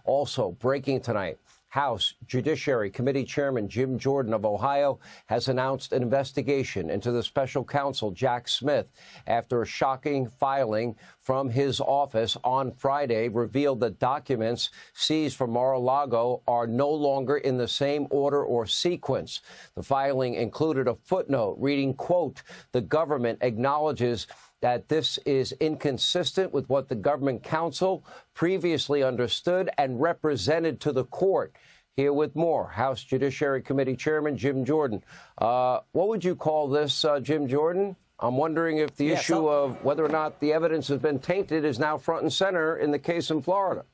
Also, breaking tonight, House Judiciary Committee Chairman Jim Jordan of Ohio has announced an investigation into the special counsel Jack Smith after a shocking filing from his office on Friday revealed that documents seized from Mar-a-Lago are no longer in the same order or sequence. The filing included a footnote reading, quote, "The government acknowledges that this is inconsistent with what the government counsel previously understood and represented to the court." Here with more, House Judiciary Committee Chairman Jim Jordan. What would you call this, Jim Jordan? I'm wondering if the issue of whether or not the evidence has been tainted is now front and center in the case in Florida.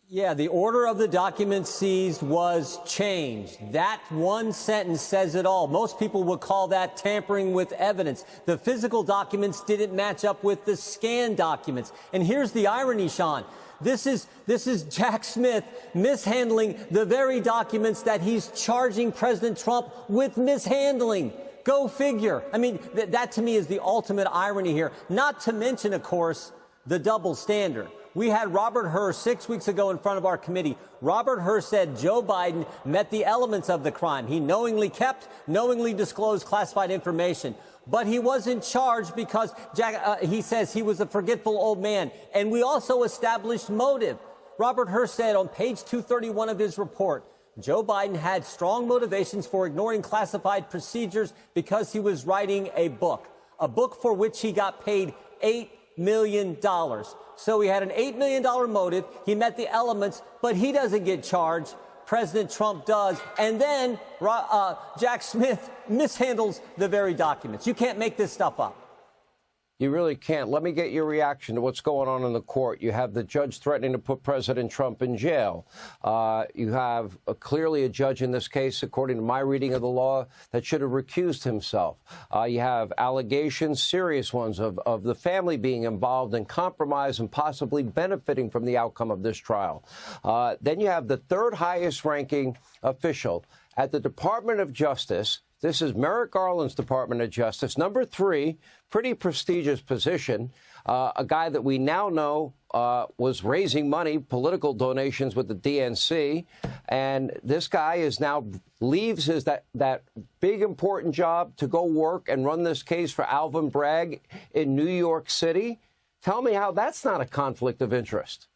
Yeah, the order of the documents seized was changed. That one sentence says it all. Most people would call that tampering with evidence. The physical documents didn't match up with the scanned documents. And here's the irony, Sean. This is Jack Smith mishandling the very documents that he's charging President Trump with mishandling. Go figure. I mean, that to me is the ultimate irony here. Not to mention, of course, the double standard. We had Robert Hur 6 weeks ago in front of our committee. Robert Hur said Joe Biden met the elements of the crime. He knowingly kept, knowingly disclosed classified information. But he wasn't charged because he says he was a forgetful old man. And we also established motive. Robert Hur said on page 231 of his report, Joe Biden had strong motivations for ignoring classified procedures because he was writing a book for which he got paid $8 million. So he had an $8 million motive. He met the elements, but he doesn't get charged. President Trump does. And then Jack Smith mishandles the very documents. You can't make this stuff up. You really can't. Let me get your reaction to what's going on in the court. You have the judge threatening to put President Trump in jail. You have clearly a judge in this case, according to my reading of the law, that should have recused himself. You have allegations, serious ones, of the family being involved in compromise and possibly benefiting from the outcome of this trial. Then you have the third highest ranking official at the Department of Justice. This is Merrick Garland's Department of Justice. Number 3, pretty prestigious position, a guy that we now know was raising money, political donations with the DNC. And this guy is now leaves that big, important job to go work and run this case for Alvin Bragg in New York City. Tell me how that's not a conflict of interest.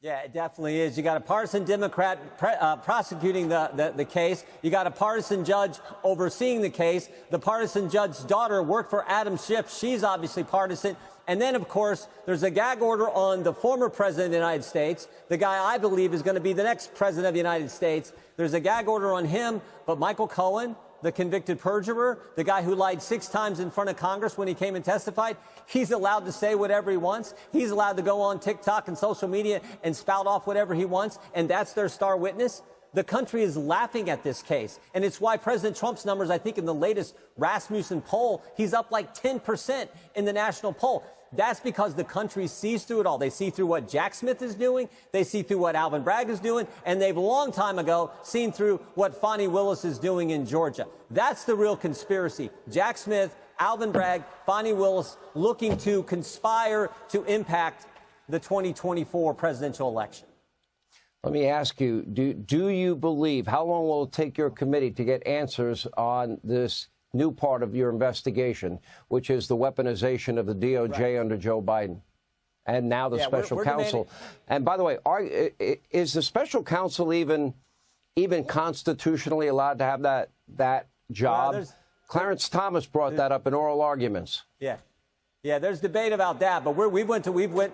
Yeah, it definitely is. You got a partisan Democrat prosecuting the case. You got a partisan judge overseeing the case. The partisan judge's daughter worked for Adam Schiff. She's obviously partisan. And then, of course, there's a gag order on the former president of the United States, the guy I believe is going to be the next president of the United States. There's a gag order on him, but Michael Cohen, the convicted perjurer, the guy who lied 6 times in front of Congress when he came and testified, he's allowed to say whatever he wants. He's allowed to go on TikTok and social media and spout off whatever he wants, and that's their star witness. The country is laughing at this case, and it's why President Trump's numbers, I think in the latest Rasmussen poll, he's up like 10% in the national poll. That's because the country sees through it all. They see through what Jack Smith is doing. They see through what Alvin Bragg is doing. And they've a long time ago seen through what Fani Willis is doing in Georgia. That's the real conspiracy. Jack Smith, Alvin Bragg, Fani Willis looking to conspire to impact the 2024 presidential election. Let me ask you, do you believe, how long will it take your committee to get answers on this new part of your investigation, which is the weaponization of the DOJ under Joe Biden, and now the special counsel? And by the way, is the special counsel even constitutionally allowed to have that job? Clarence Thomas brought that up in oral arguments. Yeah, there's debate about that, but we went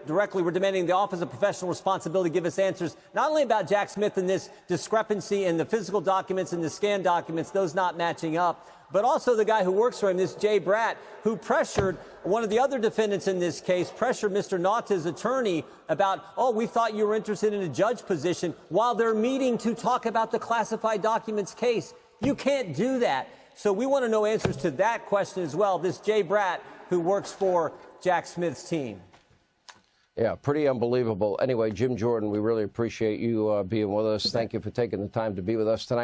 directly. We're demanding the Office of Professional Responsibility give us answers, not only about Jack Smith and this discrepancy in the physical documents and the scanned documents, those not matching up, but also the guy who works for him, this Jay Bratt, who pressured one of the other defendants in this case, pressured Mr. Naughta's attorney about, oh, we thought you were interested in a judge position, while they're meeting to talk about the classified documents case. You can't do that. So we want to know answers to that question as well, this Jay Bratt, who works for Jack Smith's team. Yeah, pretty unbelievable. Anyway, Jim Jordan, we really appreciate you being with us. Thank you for taking the time to be with us tonight.